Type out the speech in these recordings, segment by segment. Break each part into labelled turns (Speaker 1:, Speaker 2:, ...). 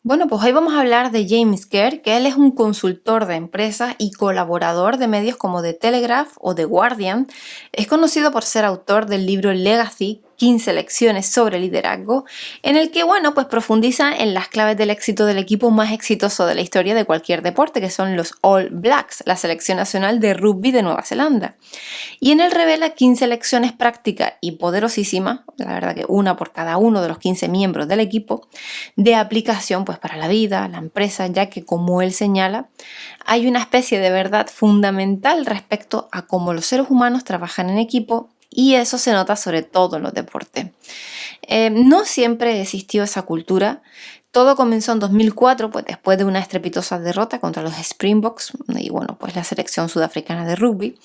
Speaker 1: Bueno, pues hoy vamos a hablar de James Kerr, que él es un consultor de empresas y colaborador de medios como The Telegraph o The Guardian. Es conocido por ser autor del libro Legacy, 15 lecciones sobre liderazgo, en el que, bueno, pues profundiza en las claves del éxito del equipo más exitoso de la historia de cualquier deporte, que son los All Blacks, la selección nacional de rugby de Nueva Zelanda. Y en él revela 15 lecciones prácticas y poderosísimas, la verdad que una por cada uno de los 15 miembros del equipo, de aplicación pues para la vida, la empresa, ya que como él señala, hay una especie de verdad fundamental respecto a cómo los seres humanos trabajan en equipo y eso se nota sobre todo en los deportes. No siempre existió esa cultura. Todo comenzó en 2004, pues después de una estrepitosa derrota contra los Springboks y bueno, pues la selección sudafricana de rugby.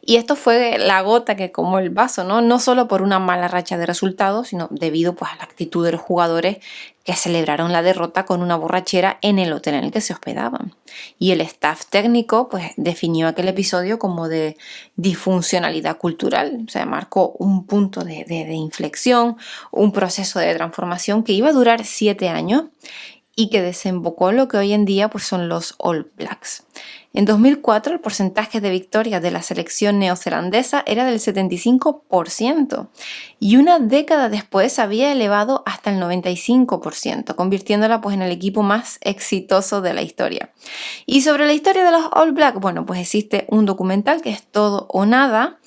Speaker 1: Y esto fue la gota que colmó el vaso, ¿no? No solo por una mala racha de resultados, sino debido pues a la actitud de los jugadores que celebraron la derrota con una borrachera en el hotel en el que se hospedaban. Y el staff técnico pues definió aquel episodio como de disfuncionalidad cultural, o sea, marcó un punto de inflexión, un proceso de transformación que iba a durar 7 años y que desembocó en lo que hoy en día pues, son los All Blacks. En 2004 el porcentaje de victorias de la selección neozelandesa era del 75% y una década después se había elevado hasta el 95%, convirtiéndola pues, en el equipo más exitoso de la historia. Y sobre la historia de los All Blacks, bueno, pues existe un documental que es Todo o Nada,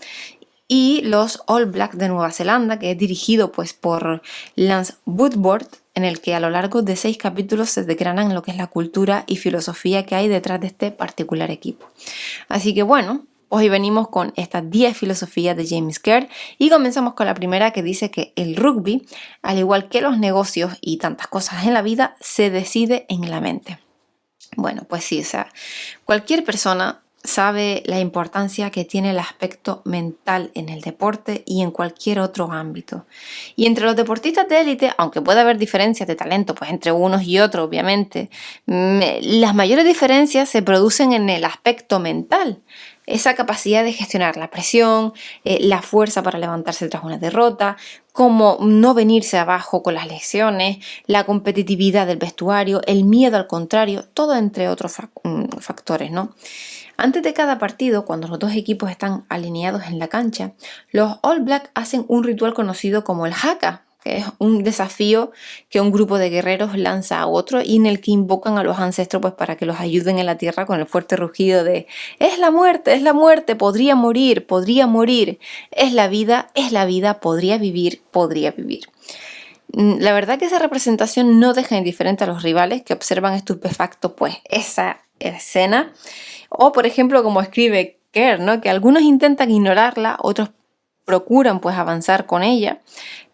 Speaker 1: y los All Blacks de Nueva Zelanda, que es dirigido pues por Lance Woodward, en el que a lo largo de 6 capítulos se desgranan lo que es la cultura y filosofía que hay detrás de este particular equipo. Así que bueno, hoy venimos con estas 10 filosofías de James Kerr y comenzamos con la primera, que dice que el rugby, al igual que los negocios y tantas cosas en la vida, se decide en la mente. Bueno, pues sí, o sea, cualquier persona sabe la importancia que tiene el aspecto mental en el deporte y en cualquier otro ámbito. Y entre los deportistas de élite, aunque pueda haber diferencias de talento pues entre unos y otros, obviamente, las mayores diferencias se producen en el aspecto mental. Esa capacidad de gestionar la presión, la fuerza para levantarse tras una derrota, cómo no venirse abajo con las lesiones, la competitividad del vestuario, el miedo al contrario, todo entre otros factores, ¿no? Antes de cada partido, cuando los dos equipos están alineados en la cancha, los All Blacks hacen un ritual conocido como el Haka, que es un desafío que un grupo de guerreros lanza a otro y en el que invocan a los ancestros pues, para que los ayuden en la tierra con el fuerte rugido de es la muerte, podría morir, es la vida, podría vivir. La verdad que esa representación no deja indiferente a los rivales que observan estupefactos pues esa escena. O por ejemplo, como escribe Kerr, ¿no? Que algunos intentan ignorarla, otros procuran pues avanzar con ella,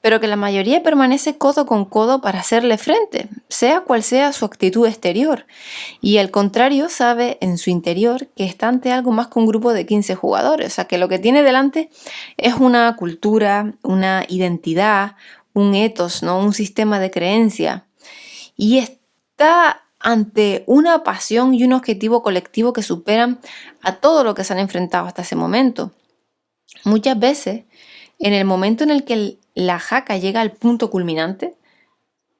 Speaker 1: pero que la mayoría permanece codo con codo para hacerle frente, sea cual sea su actitud exterior. Y al contrario sabe en su interior que está ante algo más que un grupo de 15 jugadores, o sea que lo que tiene delante es una cultura, una identidad, un ethos, ¿no? Un sistema de creencia. Y está ante una pasión y un objetivo colectivo que superan a todo lo que se han enfrentado hasta ese momento. Muchas veces, en el momento en el que la jaca llega al punto culminante,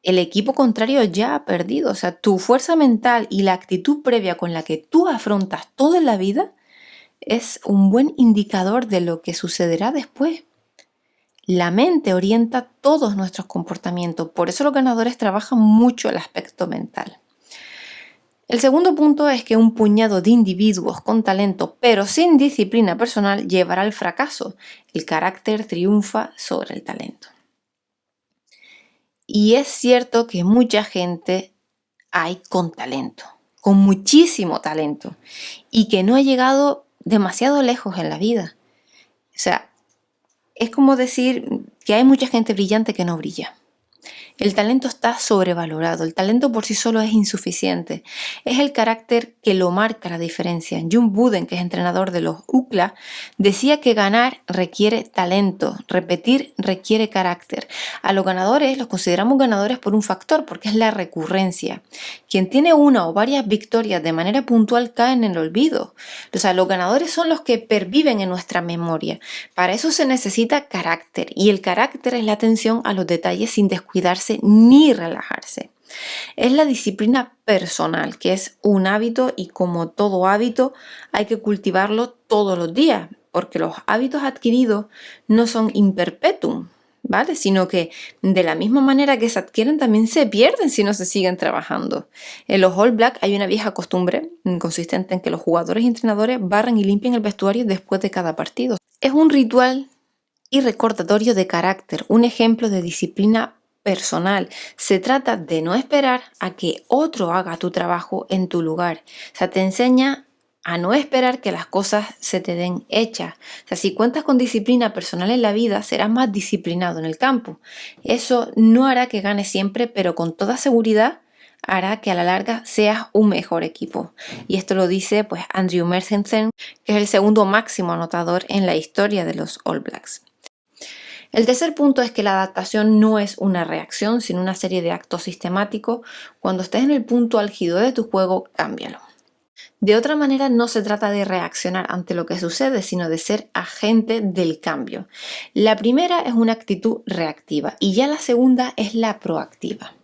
Speaker 1: el equipo contrario ya ha perdido. O sea, tu fuerza mental y la actitud previa con la que tú afrontas todo en la vida es un buen indicador de lo que sucederá después. La mente orienta todos nuestros comportamientos, por eso los ganadores trabajan mucho el aspecto mental. El segundo punto es que un puñado de individuos con talento pero sin disciplina personal llevará al fracaso. El carácter triunfa sobre el talento. Y es cierto que mucha gente hay con talento, con muchísimo talento, y que no ha llegado demasiado lejos en la vida. O sea, es como decir que hay mucha gente brillante que no brilla. El talento está sobrevalorado, el talento por sí solo es insuficiente. Es el carácter que lo marca la diferencia. John Wooden, que es entrenador de los UCLA, decía que ganar requiere talento, repetir requiere carácter. A los ganadores los consideramos ganadores por un factor, porque es la recurrencia. Quien tiene una o varias victorias de manera puntual cae en el olvido. O sea, los ganadores son los que perviven en nuestra memoria. Para eso se necesita carácter, y el carácter es la atención a los detalles sin descuidarse ni relajarse. Es la disciplina personal, que es un hábito y como todo hábito hay que cultivarlo todos los días, porque los hábitos adquiridos no son in perpetuum, ¿vale? Sino que de la misma manera que se adquieren también se pierden si no se siguen trabajando. En los All Black hay una vieja costumbre consistente en que los jugadores y entrenadores barran y limpian el vestuario después de cada partido. Es un ritual y recordatorio de carácter, un ejemplo de disciplina personal. Se trata de no esperar a que otro haga tu trabajo en tu lugar. O sea, te enseña a no esperar que las cosas se te den hechas. O sea, si cuentas con disciplina personal en la vida, serás más disciplinado en el campo. Eso no hará que ganes siempre, pero con toda seguridad hará que a la larga seas un mejor equipo. Y esto lo dice pues Andrew Mershensen, que es el segundo máximo anotador en la historia de los All Blacks. El tercer punto es que la adaptación no es una reacción, sino una serie de actos sistemáticos. Cuando estés en el punto álgido de tu juego, cámbialo. De otra manera, no se trata de reaccionar ante lo que sucede, sino de ser agente del cambio. La primera es una actitud reactiva y ya la segunda es la proactiva.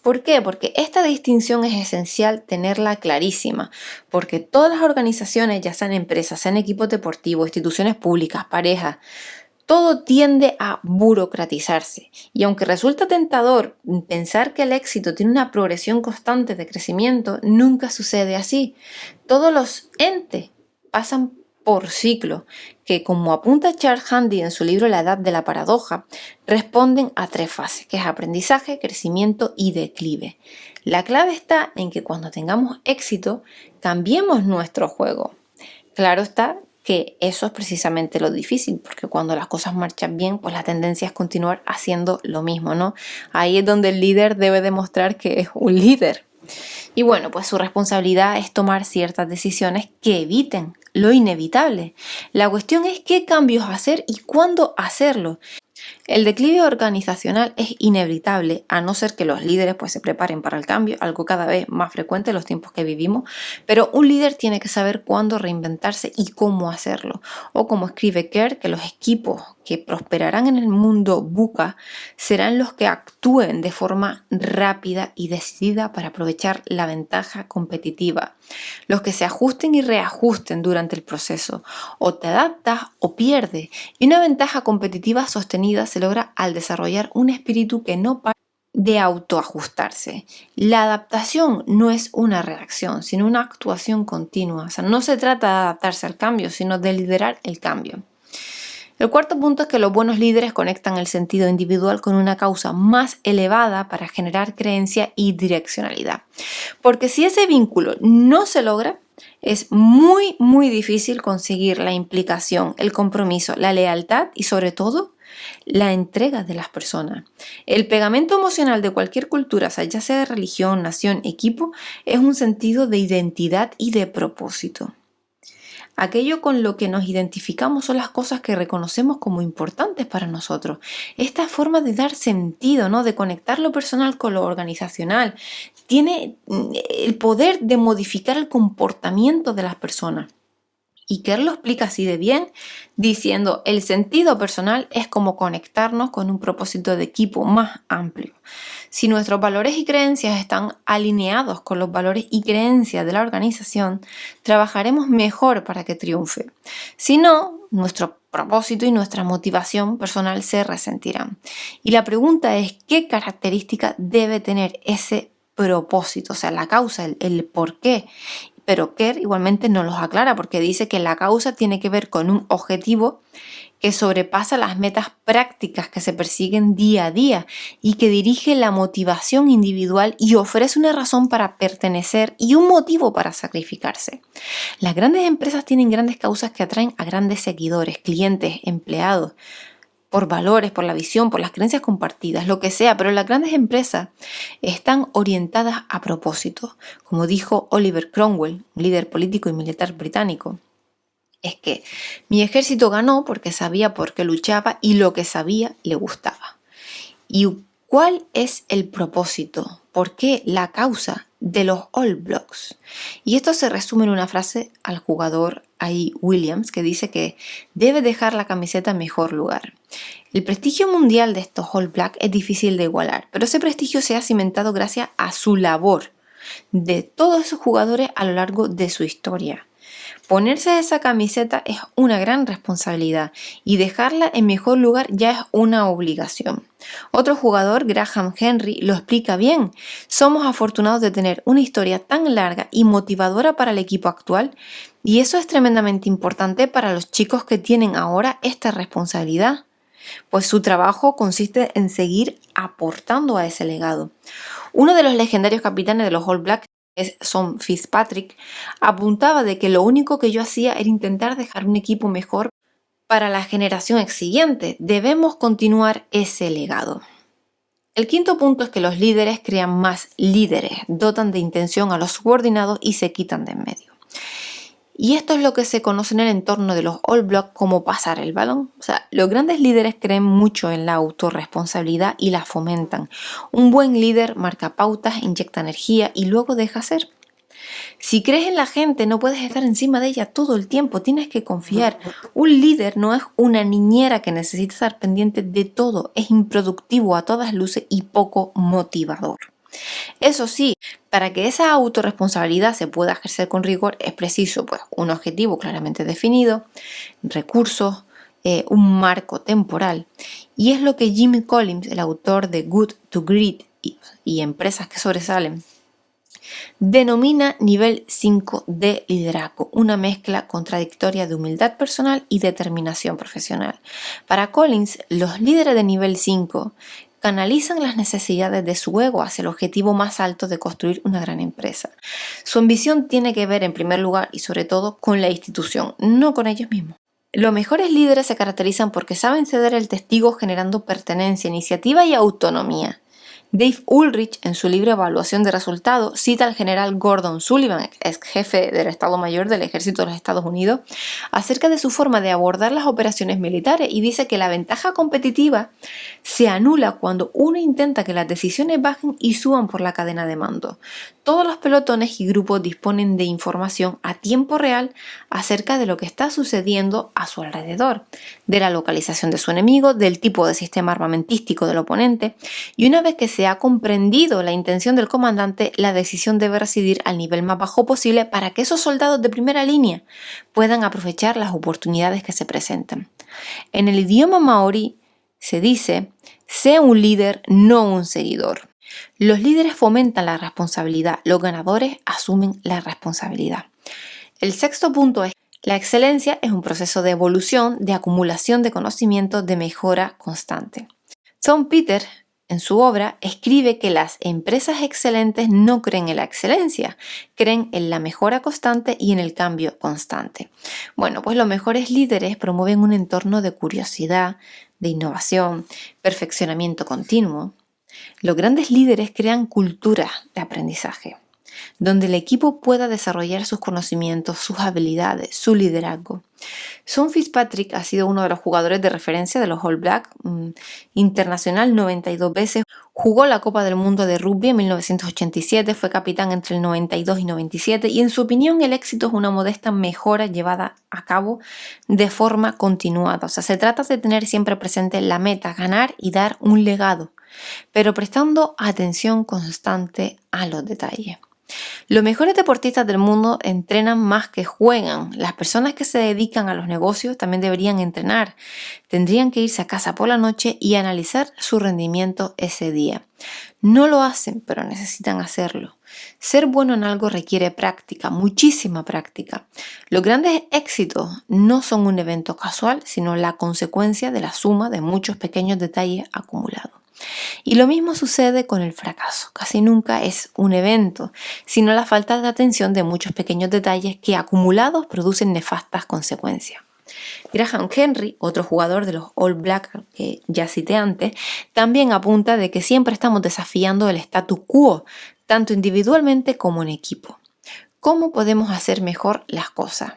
Speaker 1: ¿Por qué? Porque esta distinción es esencial tenerla clarísima, porque todas las organizaciones, ya sean empresas, sean equipos deportivos, instituciones públicas, parejas, todo tiende a burocratizarse y aunque resulta tentador pensar que el éxito tiene una progresión constante de crecimiento, nunca sucede así. Todos los entes pasan por ciclo que, como apunta Charles Handy en su libro La Edad de la Paradoja, responden a 3 fases, que es aprendizaje, crecimiento y declive. La clave está en que cuando tengamos éxito, cambiemos nuestro juego. Claro está que eso es precisamente lo difícil, porque cuando las cosas marchan bien, pues la tendencia es continuar haciendo lo mismo, ¿no? Ahí es donde el líder debe demostrar que es un líder. Y bueno, pues su responsabilidad es tomar ciertas decisiones que eviten lo inevitable. La cuestión es qué cambios hacer y cuándo hacerlo. El declive organizacional es inevitable, a no ser que los líderes pues, se preparen para el cambio, algo cada vez más frecuente en los tiempos que vivimos, pero un líder tiene que saber cuándo reinventarse y cómo hacerlo. O como escribe Kerr, que los equipos que prosperarán en el mundo VUCA serán los que actúen de forma rápida y decidida para aprovechar la ventaja competitiva. Los que se ajusten y reajusten durante el proceso. O te adaptas o pierdes. Y una ventaja competitiva sostenida se logra al desarrollar un espíritu que no para de autoajustarse. La adaptación no es una reacción, sino una actuación continua. O sea, no se trata de adaptarse al cambio, sino de liderar el cambio. El cuarto punto es que los buenos líderes conectan el sentido individual con una causa más elevada para generar creencia y direccionalidad. Porque si ese vínculo no se logra, es muy difícil conseguir la implicación, el compromiso, la lealtad y sobre todo la entrega de las personas. El pegamento emocional de cualquier cultura, ya sea de religión, nación, equipo, es un sentido de identidad y de propósito. Aquello con lo que nos identificamos son las cosas que reconocemos como importantes para nosotros. Esta forma de dar sentido, ¿no? De conectar lo personal con lo organizacional, tiene el poder de modificar el comportamiento de las personas. Y Kerr lo explica así de bien, diciendo, el sentido personal es como conectarnos con un propósito de equipo más amplio. Si nuestros valores y creencias están alineados con los valores y creencias de la organización, trabajaremos mejor para que triunfe. Si no, nuestro propósito y nuestra motivación personal se resentirán. Y la pregunta es, ¿qué característica debe tener ese propósito? O sea, la causa, el por qué. Pero Kerr igualmente nos los aclara porque dice que la causa tiene que ver con un objetivo que sobrepasa las metas prácticas que se persiguen día a día y que dirige la motivación individual y ofrece una razón para pertenecer y un motivo para sacrificarse. Las grandes empresas tienen grandes causas que atraen a grandes seguidores, clientes, empleados, por valores, por la visión, por las creencias compartidas, lo que sea, pero las grandes empresas están orientadas a propósito. Como dijo Oliver Cromwell, un líder político y militar británico, es que mi ejército ganó porque sabía por qué luchaba y lo que sabía le gustaba. ¿Y cuál es el propósito? ¿Por qué la causa de los All Blacks? Y esto se resume en una frase al jugador Williams que dice que debe dejar la camiseta en mejor lugar. El prestigio mundial de estos All Black es difícil de igualar, pero ese prestigio se ha cimentado gracias a su labor de todos esos jugadores a lo largo de su historia. Ponerse esa camiseta es una gran responsabilidad y dejarla en mejor lugar ya es una obligación. Otro jugador, Graham Henry, lo explica bien. Somos afortunados de tener una historia tan larga y motivadora para el equipo actual, y eso es tremendamente importante para los chicos que tienen ahora esta responsabilidad, pues su trabajo consiste en seguir aportando a ese legado. Uno de los legendarios capitanes de los All Blacks, es Sean Fitzpatrick, apuntaba de que lo único que yo hacía era intentar dejar un equipo mejor para la generación siguiente. Debemos continuar ese legado. El quinto punto es que los líderes crean más líderes, dotan de intención a los subordinados y se quitan de en medio. Y esto es lo que se conoce en el entorno de los All Blacks como pasar el balón. O sea, los grandes líderes creen mucho en la autorresponsabilidad y la fomentan. Un buen líder marca pautas, inyecta energía y luego deja ser. Si crees en la gente, no puedes estar encima de ella todo el tiempo, tienes que confiar. Un líder no es una niñera que necesita estar pendiente de todo, es improductivo a todas luces y poco motivador. Eso sí, para que esa autorresponsabilidad se pueda ejercer con rigor es preciso un objetivo claramente definido, recursos, un marco temporal. Y es lo que Jim Collins, el autor de Good to Great y Empresas que sobresalen, denomina nivel 5 de liderazgo, una mezcla contradictoria de humildad personal y determinación profesional. Para Collins, los líderes de nivel 5 canalizan las necesidades de su ego hacia el objetivo más alto de construir una gran empresa. Su ambición tiene que ver en primer lugar y sobre todo con la institución, no con ellos mismos. Los mejores líderes se caracterizan porque saben ceder el testigo generando pertenencia, iniciativa y autonomía. Dave Ulrich, en su libro Evaluación de Resultados, cita al general Gordon Sullivan, ex jefe del Estado Mayor del Ejército de los Estados Unidos, acerca de su forma de abordar las operaciones militares y dice que la ventaja competitiva se anula cuando uno intenta que las decisiones bajen y suban por la cadena de mando. Todos los pelotones y grupos disponen de información a tiempo real acerca de lo que está sucediendo a su alrededor, de la localización de su enemigo, del tipo de sistema armamentístico del oponente, y una vez que se ha comprendido la intención del comandante, la decisión debe residir al nivel más bajo posible para que esos soldados de primera línea puedan aprovechar las oportunidades que se presentan. En el idioma maorí se dice: sea un líder, no un seguidor. Los líderes fomentan la responsabilidad, los ganadores asumen la responsabilidad. El sexto punto es: la excelencia es un proceso de evolución, de acumulación de conocimiento, de mejora constante. Tom Peters, en su obra, escribe que las empresas excelentes no creen en la excelencia, creen en la mejora constante y en el cambio constante. Bueno, pues los mejores líderes promueven un entorno de curiosidad, de innovación, perfeccionamiento continuo. Los grandes líderes crean culturas de aprendizaje, donde el equipo pueda desarrollar sus conocimientos, sus habilidades, su liderazgo. Sean Fitzpatrick ha sido uno de los jugadores de referencia de los All Blacks, internacional 92 veces, jugó la Copa del Mundo de Rugby en 1987, fue capitán entre el 92 y 97 y en su opinión el éxito es una modesta mejora llevada a cabo de forma continuada. O sea, se trata de tener siempre presente la meta, ganar y dar un legado, pero prestando atención constante a los detalles. Los mejores deportistas del mundo entrenan más que juegan. Las personas que se dedican a los negocios también deberían entrenar. Tendrían que irse a casa por la noche y analizar su rendimiento ese día. No lo hacen, pero necesitan hacerlo. Ser bueno en algo requiere práctica, muchísima práctica. Los grandes éxitos no son un evento casual, sino la consecuencia de la suma de muchos pequeños detalles acumulados. Y lo mismo sucede con el fracaso. Casi nunca es un evento, sino la falta de atención de muchos pequeños detalles que acumulados producen nefastas consecuencias. Graham Henry, otro jugador de los All Blacks que ya cité antes, también apunta de que siempre estamos desafiando el status quo, tanto individualmente como en equipo. ¿Cómo podemos hacer mejor las cosas?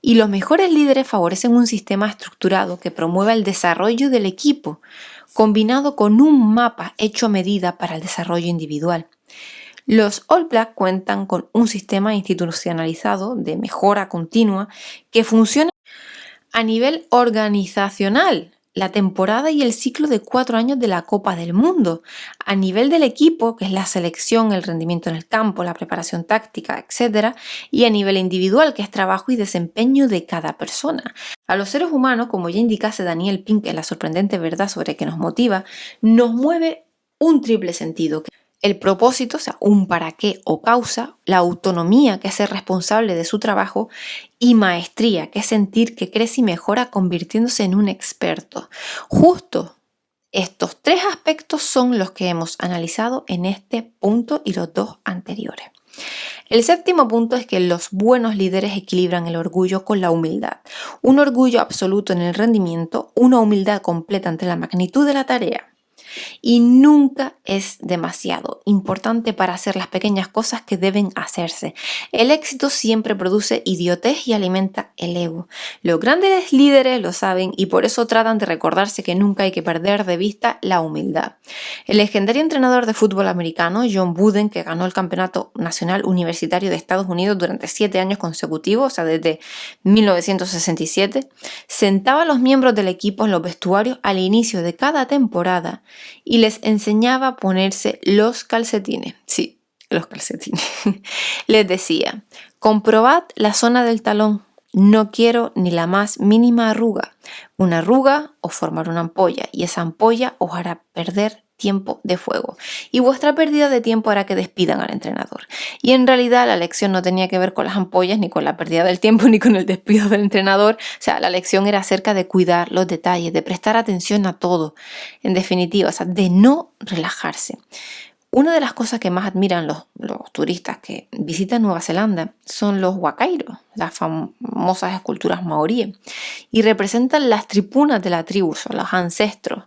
Speaker 1: Y los mejores líderes favorecen un sistema estructurado que promueva el desarrollo del equipo, combinado con un mapa hecho a medida para el desarrollo individual. Los All Blacks cuentan con un sistema institucionalizado de mejora continua que funciona a nivel organizacional, la temporada y el ciclo de 4 años de la Copa del Mundo. A nivel del equipo, que es la selección, el rendimiento en el campo, la preparación táctica, etc. Y a nivel individual, que es trabajo y desempeño de cada persona. A los seres humanos, como ya indicase Daniel Pink en La sorprendente verdad sobre qué nos motiva, nos mueve un triple sentido. El propósito, o sea, un para qué o causa, la autonomía, que es ser responsable de su trabajo, y maestría, que es sentir que crece y mejora convirtiéndose en un experto. Justo estos 3 aspectos son los que hemos analizado en este punto y los 2 anteriores. El 7º punto es que los buenos líderes equilibran el orgullo con la humildad. Un orgullo absoluto en el rendimiento, una humildad completa ante la magnitud de la tarea. Y nunca es demasiado importante para hacer las pequeñas cosas que deben hacerse. El éxito siempre produce idiotez y alimenta el ego. Los grandes líderes lo saben y por eso tratan de recordarse que nunca hay que perder de vista la humildad. El legendario entrenador de fútbol americano, John Wooden, que ganó el Campeonato Nacional Universitario de Estados Unidos durante 7 años consecutivos, o sea, desde 1967, sentaba a los miembros del equipo en los vestuarios al inicio de cada temporada y les enseñaba a ponerse los calcetines. Sí, los calcetines. Les decía, comprobad la zona del talón. No quiero ni la más mínima arruga. Una arruga os formará una ampolla y esa ampolla os hará perder tiempo de fuego. Y vuestra pérdida de tiempo hará que despidan al entrenador. Y en realidad la lección no tenía que ver con las ampollas, ni con la pérdida del tiempo, ni con el despido del entrenador. O sea, la lección era acerca de cuidar los detalles, de prestar atención a todo. En definitiva, o sea, de no relajarse. Una de las cosas que más admiran los turistas que visitan Nueva Zelanda son los huacairos, las famosas esculturas maoríes, y representan las tripunas de la tribu, son los ancestros.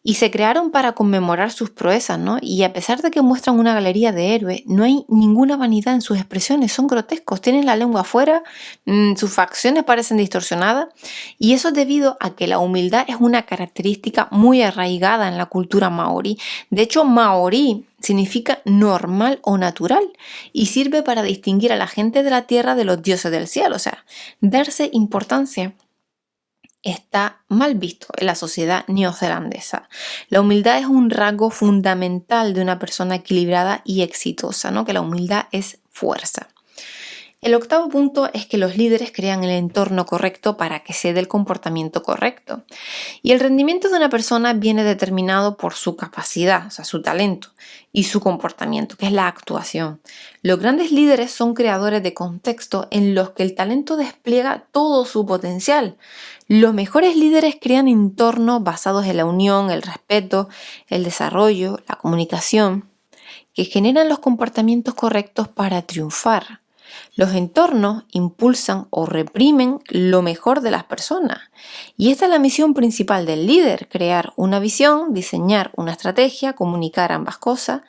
Speaker 1: Y se crearon para conmemorar sus proezas, ¿no? Y a pesar de que muestran una galería de héroes, no hay ninguna vanidad en sus expresiones, son grotescos, tienen la lengua afuera, sus facciones parecen distorsionadas, y eso es debido a que la humildad es una característica muy arraigada en la cultura maorí. De hecho, maorí significa normal o natural y sirve para distinguir a la gente de la tierra de los dioses del cielo, o sea, darse importancia está mal visto en la sociedad neozelandesa. La humildad es un rasgo fundamental de una persona equilibrada y exitosa, ¿no? Que la humildad es fuerza. El 8º punto es que los líderes crean el entorno correcto para que se dé el comportamiento correcto. Y el rendimiento de una persona viene determinado por su capacidad, o sea, su talento, y su comportamiento, que es la actuación. Los grandes líderes son creadores de contextos en los que el talento despliega todo su potencial. Los mejores líderes crean entornos basados en la unión, el respeto, el desarrollo, la comunicación, que generan los comportamientos correctos para triunfar. Los entornos impulsan o reprimen lo mejor de las personas. Y esta es la misión principal del líder, crear una visión, diseñar una estrategia, comunicar ambas cosas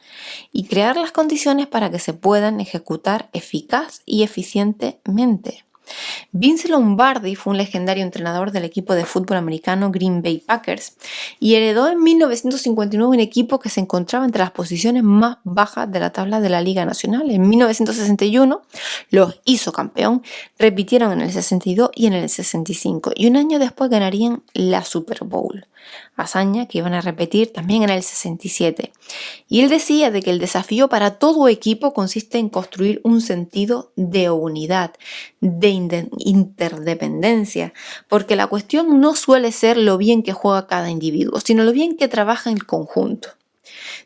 Speaker 1: y crear las condiciones para que se puedan ejecutar eficaz y eficientemente. Vince Lombardi fue un legendario entrenador del equipo de fútbol americano Green Bay Packers y heredó en 1959 un equipo que se encontraba entre las posiciones más bajas de la tabla de la Liga Nacional. En 1961 los hizo campeón, repitieron en el 62 y en el 65 y un año después ganarían la Super Bowl, hazaña que iban a repetir también en el 67. Y él decía de que el desafío para todo equipo consiste en construir un sentido de unidad, de interdependencia, porque la cuestión no suele ser lo bien que juega cada individuo, sino lo bien que trabaja en conjunto.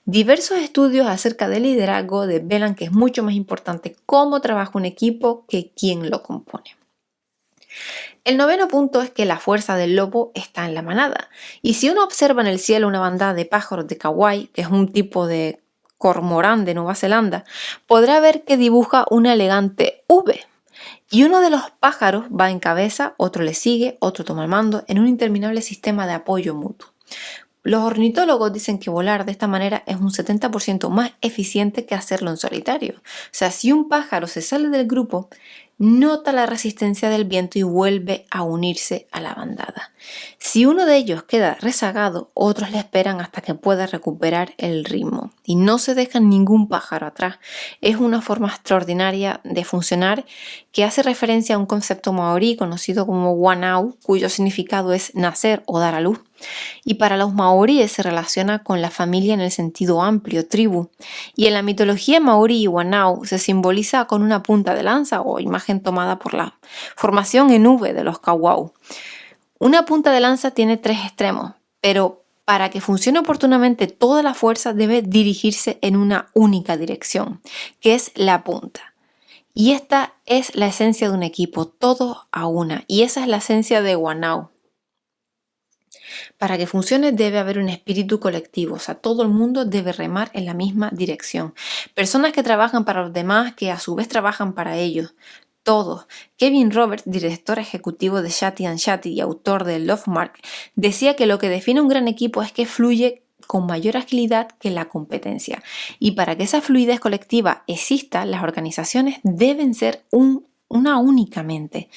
Speaker 1: Diversos estudios acerca del liderazgo desvelan que es mucho más importante cómo trabaja un equipo que quién lo compone. El 9º punto es que la fuerza del lobo está en la manada. Y si uno observa en el cielo una bandada de pájaros de Kauai, que es un tipo de cormorán de Nueva Zelanda, podrá ver que dibuja una elegante V. Y uno de los pájaros va en cabeza, otro le sigue, otro toma el mando, en un interminable sistema de apoyo mutuo. Los ornitólogos dicen que volar de esta manera es un 70% más eficiente que hacerlo en solitario. O sea, si un pájaro se sale del grupo, nota la resistencia del viento y vuelve a unirse a la bandada. Si uno de ellos queda rezagado, otros le esperan hasta que pueda recuperar el ritmo y no se dejan ningún pájaro atrás. Es una forma extraordinaria de funcionar que hace referencia a un concepto maorí conocido como wanao, cuyo significado es nacer o dar a luz. Y para los maoríes se relaciona con la familia en el sentido amplio, tribu. Y en la mitología maorí, wanao se simboliza con una punta de lanza o imagen tomada por la formación en V de los kawau. Una punta de lanza tiene 3 extremos, pero para que funcione oportunamente toda la fuerza debe dirigirse en una única dirección, que es la punta. Y esta es la esencia de un equipo, todos a una. Y esa es la esencia de wanao. Para que funcione debe haber un espíritu colectivo, o sea, todo el mundo debe remar en la misma dirección. Personas que trabajan para los demás, que a su vez trabajan para ellos. Todos. Kevin Roberts, director ejecutivo de Shatty and Shatty y autor de Love Mark, decía que lo que define un gran equipo es que fluye con mayor agilidad que la competencia. Y para que esa fluidez colectiva exista, las organizaciones deben ser una únicamente.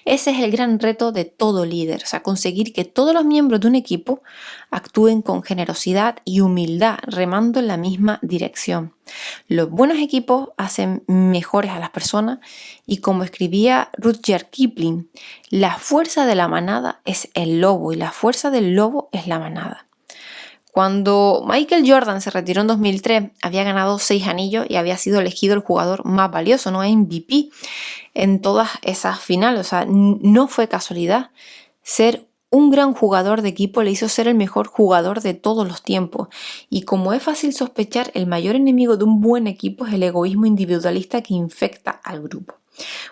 Speaker 1: Ese es el gran reto de todo líder, o sea, conseguir que todos los miembros de un equipo actúen con generosidad y humildad, remando en la misma dirección. Los buenos equipos hacen mejores a las personas y como escribía Rudyard Kipling, la fuerza de la manada es el lobo y la fuerza del lobo es la manada. Cuando Michael Jordan se retiró en 2003, había ganado 6 anillos y había sido elegido el jugador más valioso, ¿no? MVP en todas esas finales. O sea, no fue casualidad. Ser un gran jugador de equipo le hizo ser el mejor jugador de todos los tiempos. Y como es fácil sospechar, el mayor enemigo de un buen equipo es el egoísmo individualista que infecta al grupo.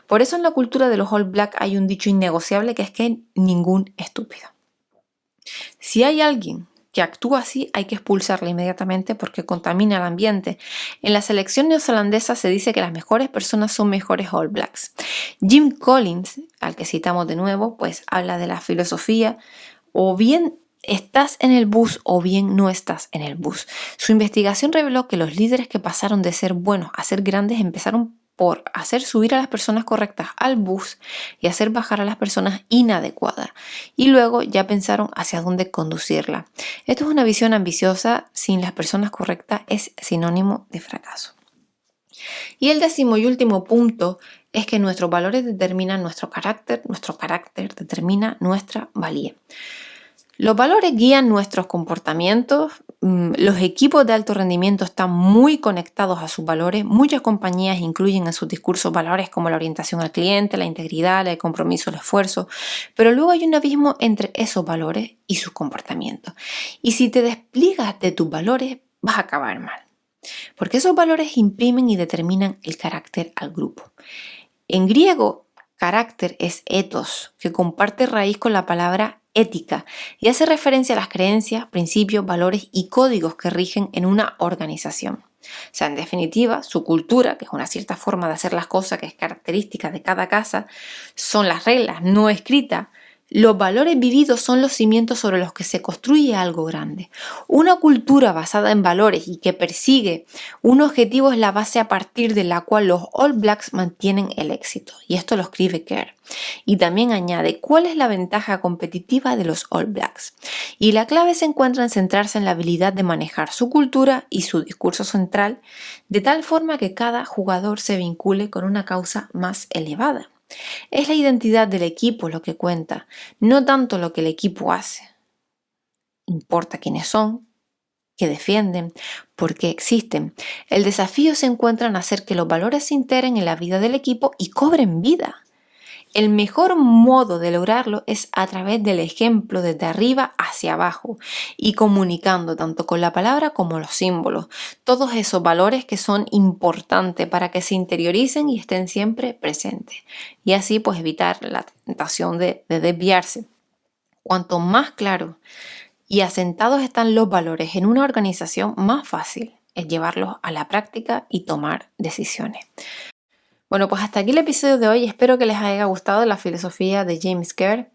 Speaker 1: Por eso en la cultura de los All Blacks hay un dicho innegociable que es que ningún estúpido. Si hay alguien que actúa así, hay que expulsarla inmediatamente porque contamina el ambiente. En la selección neozelandesa se dice que las mejores personas son mejores All Blacks. Jim Collins, al que citamos de nuevo, pues habla de la filosofía, o bien estás en el bus o bien no estás en el bus. Su investigación reveló que los líderes que pasaron de ser buenos a ser grandes empezaron por hacer subir a las personas correctas al bus y hacer bajar a las personas inadecuadas. Y luego ya pensaron hacia dónde conducirla. Esto es una visión ambiciosa. Sin las personas correctas es sinónimo de fracaso. Y el 10º y último punto es que nuestros valores determinan nuestro carácter determina nuestra valía. Los valores guían nuestros comportamientos. Los equipos de alto rendimiento están muy conectados a sus valores. Muchas compañías incluyen en sus discursos valores como la orientación al cliente, la integridad, el compromiso, el esfuerzo. Pero luego hay un abismo entre esos valores y sus comportamientos. Y si te despliegas de tus valores, vas a acabar mal. Porque esos valores imprimen y determinan el carácter al grupo. En griego, carácter es ethos, que comparte raíz con la palabra ética y hace referencia a las creencias, principios, valores y códigos que rigen en una organización. O sea, en definitiva, su cultura, que es una cierta forma de hacer las cosas que es característica de cada casa, son las reglas no escritas. Los valores vividos son los cimientos sobre los que se construye algo grande. Una cultura basada en valores y que persigue un objetivo es la base a partir de la cual los All Blacks mantienen el éxito. Y esto lo escribe Kerr. Y también añade cuál es la ventaja competitiva de los All Blacks. Y la clave se encuentra en centrarse en la habilidad de manejar su cultura y su discurso central de tal forma que cada jugador se vincule con una causa más elevada. Es la identidad del equipo lo que cuenta, no tanto lo que el equipo hace. Importa quiénes son, qué defienden, por qué existen. El desafío se encuentra en hacer que los valores se integren en la vida del equipo y cobren vida. El mejor modo de lograrlo es a través del ejemplo desde arriba hacia abajo y comunicando tanto con la palabra como los símbolos, todos esos valores que son importantes para que se interioricen y estén siempre presentes y así pues evitar la tentación de desviarse. Cuanto más claro y asentados están los valores en una organización, más fácil es llevarlos a la práctica y tomar decisiones. Bueno, pues hasta aquí el episodio de hoy. Espero que les haya gustado la filosofía de James Kerr,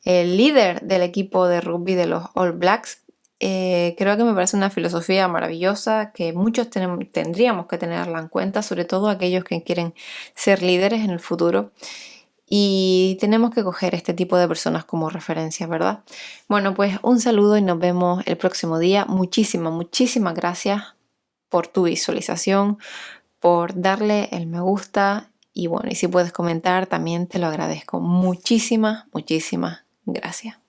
Speaker 1: el líder del equipo de rugby de los All Blacks. Creo que me parece una filosofía maravillosa que muchos tendríamos que tenerla en cuenta, sobre todo aquellos que quieren ser líderes en el futuro. Y tenemos que coger este tipo de personas como referencia, ¿verdad? Bueno, pues un saludo y nos vemos el próximo día. Muchísimas gracias por tu visualización, por darle el me gusta y bueno, y si puedes comentar también te lo agradezco. Muchísimas gracias.